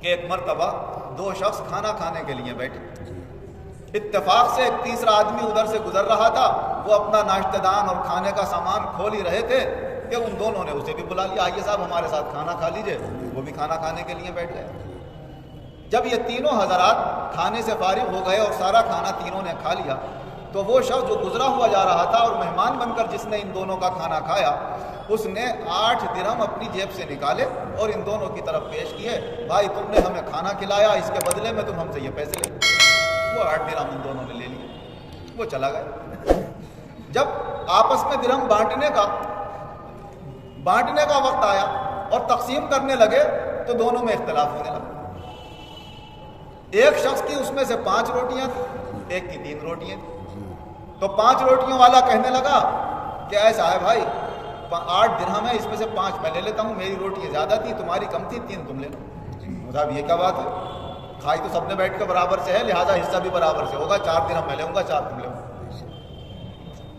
کہ ایک مرتبہ دو شخص کھانا کھانے کے لیے بیٹھے، اتفاق سے ایک تیسرا آدمی ادھر سے گزر رہا تھا، وہ اپنا ناشتہ دان اور کھانے کا سامان کھول ہی رہے تھے کہ ان دونوں نے اسے بھی بلا لیا، آئیے صاحب ہمارے ساتھ کھانا کھا لیجئے۔ وہ بھی کھانا کھانے کے لیے بیٹھ گئے۔ جب یہ تینوں حضرات کھانے سے فارغ ہو گئے اور سارا کھانا تینوں نے کھا لیا، تو وہ شخص جو گزرا ہوا جا رہا تھا اور مہمان بن کر جس نے ان دونوں کا کھانا کھایا، اس نے 8 درہم اپنی جیب سے نکالے اور ان دونوں کی طرف پیش کیے، بھائی تم نے ہمیں کھانا کھلایا، اس کے بدلے میں تم ہم سے یہ پیسے لے۔ وہ 8 درہم ان دونوں نے لے لیے، وہ چلا گئے۔ جب آپس میں درہم بانٹنے کا وقت آیا اور تقسیم کرنے لگے تو دونوں میں اختلاف ہونے لگا۔ ایک شخص کی اس میں سے 5 روٹیاں تھیں، ایک کی 3 روٹیاں تھیں۔ تو 5 روٹیوں والا کہنے لگا کہ ایسا ہے بھائی، 8 درہم ہے، اس میں سے 5 میں لے لیتا ہوں، میری روٹیاں زیادہ تھی، تمہاری کم تھی، 3 تم لے لو۔ صاحب یہ کیا بات ہے؟ کھائی تو سب نے بیٹھ کے برابر سے ہے، لہٰذا حصہ بھی برابر سے ہوگا، 4 درہم میں لوں گا، 4 تم لو۔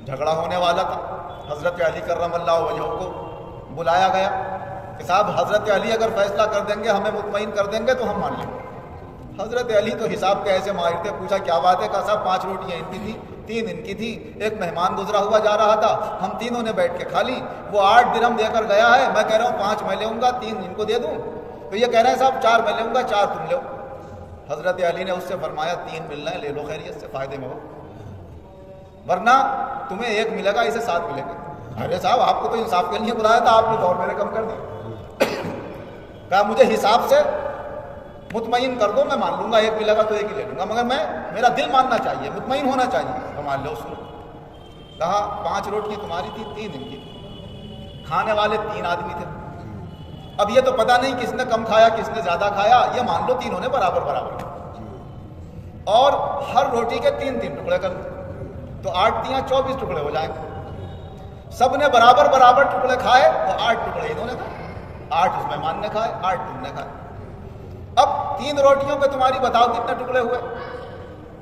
جھگڑا ہونے والا تھا۔ حضرت علی کرم اللہ وجہہ کو بلایا گیا کہ صاحب حضرت علی اگر فیصلہ کر دیں گے، ہمیں مطمئن کر دیں گے تو ہم مان لیں گے۔ حضرت علی تو حساب کے ایسے ماہر تھے، پوچھا کیا بات ہے؟ کہا صاحب 5 روٹیاں ان کی تھی، 3 ان کی تھی، ایک مہمان گزرا ہوا جا رہا تھا، ہم تینوں نے بیٹھ کے کھا لی، وہ 8 درہم دے کر گیا ہے، میں کہہ رہا ہوں 5 میں لوں گا، 3 ان کو دے دوں، تو یہ کہہ رہے ہیں صاحب 4 میں لوں گا، 4 تم لو۔ حضرت علی نے اس سے فرمایا 3 ملنا ہے، لے لو، خیریت سے فائدے میں ہو، ورنہ تمہیں 1 ملے گا، اسے 7 ملے گا۔ ارے صاحب آپ کو تو انصاف کے لیے بلایا تھا، آپ نے تو اور میرے کم کر دی۔ کہا مجھے حساب سے مطمئن کر دو، میں مان لوں گا، 1 ملے گا تو 1 ہی لے لوں گا، مگر میرا دل ماننا چاہیے، مطمئن ہونا چاہیے۔ تو مان لو، سنو۔ کہا 5 روٹی تمہاری تھی، 3 ان کی تھی، کھانے والے 3 آدمی تھے۔ اب یہ تو پتہ نہیں کس نے کم کھایا کس نے زیادہ کھایا، یہ مان لو تینوں نے برابر کھایا، اور ہر روٹی کے 3 ٹکڑے کر دیں تو 8 × 3 = 24 ٹکڑے ہو جائیں گے۔ سب نے برابر ٹکڑے کھائے تو 8 ٹکڑے انہوں نے کھائے، 8 اس مہمان نے کھائے، 8 تم نے کھائے۔ اب 3 روٹیوں پہ تمہاری بتاؤ کتنے ٹکڑے ہوئے؟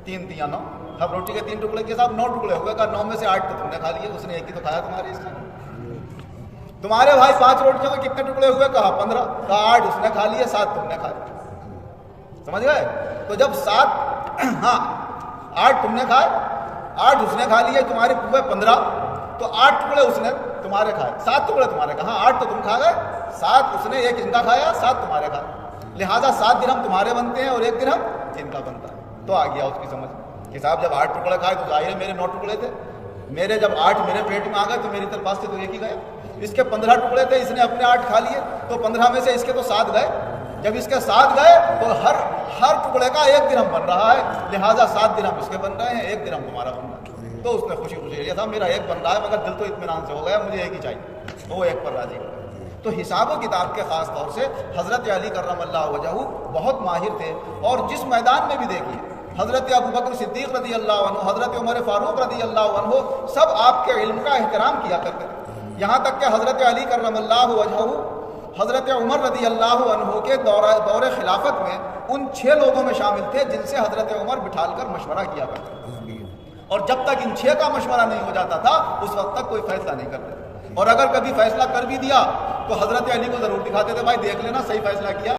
3 × 3 = 9، ہر روٹی کے 3 ٹکڑے کے ساتھ 9 ٹکڑے ہوئے۔ کہا 9 میں سے 8 تو تم نے کھا لیے، اس نے 1 ہی تو کھایا تمہارے اس نے۔ تمہارے بھائی 5 روٹیوں کے کتنے ٹکڑے ہوئے؟ کہا 15۔ کہا 8 اس نے کھا لیے، 7 تم نے کھا لیے۔ سمجھ گئے؟ تو جب 8 تم نے کھائے، 8 اس نے کھا لیے، تمہارے ہوئے 15، تو 8 ٹکڑے اس نے تمہارے کھائے، 7 ٹکڑے تمہارے کھائے۔ ہاں 8 تو تم کھا گئے، 7 اس نے، 1 ان کا کھایا، 7 تمہارے کھائے، لہٰذا 7 درہم تمہارے بنتے ہیں اور 1 درہم ان کا بنتا ہے۔ تو آ گیا اس کی سمجھ کہ صاحب جب 8 ٹکڑے کھائے تو ظاہر ہے میرے 9 ٹکڑے تھے، میرے جب 8 میرے پیٹ میں آ گئے تو میری طرف پاس سے تو 1 ہی گیا، اس کے 15 ٹکڑے تھے، اس نے اپنے 8 کھا لیے، تو 15 میں سے اس کے تو 7 گئے، جب اس کے 7 گئے تو ہر ٹکڑے کا 1 درہم بن رہا ہے، لہٰذا 7 درہم اس کے بن رہے ہیں، 1 درہم تمہارا بن رہا ہے۔ تو اس نے خوشی لیا تھا میرا 1 بن رہا ہے، مگر دل تو اطمینان سے ہو گیا، مجھے 1 ہی چاہیے، تو وہ 1 پر راضی ہو۔ تو حساب و کتاب کے خاص طور سے حضرت علی کرم اللہ وجہہ بہت ماہر تھے، اور جس میدان میں بھی دیکھیے حضرت ابوبکر صدیق رضی اللہ عنہ، حضرت عمر فاروق رضی اللہ عنہ، سب آپ کے علم کا احترام کیا کرتے تھے، یہاں تک کہ حضرت علی کرم اللہ وجہہ حضرت عمر رضی اللہ عنہ کے دور خلافت میں ان 6 لوگوں میں شامل تھے جن سے حضرت عمر بٹھال کر مشورہ کیا کرتے تھے، اور جب تک ان 6 کا مشورہ نہیں ہو جاتا تھا اس وقت تک کوئی فیصلہ نہیں کرتے تھے، اور اگر کبھی فیصلہ کر بھی دیا تو حضرت علی کو ضرور دکھاتے تھے، بھائی دیکھ لینا صحیح فیصلہ کیا۔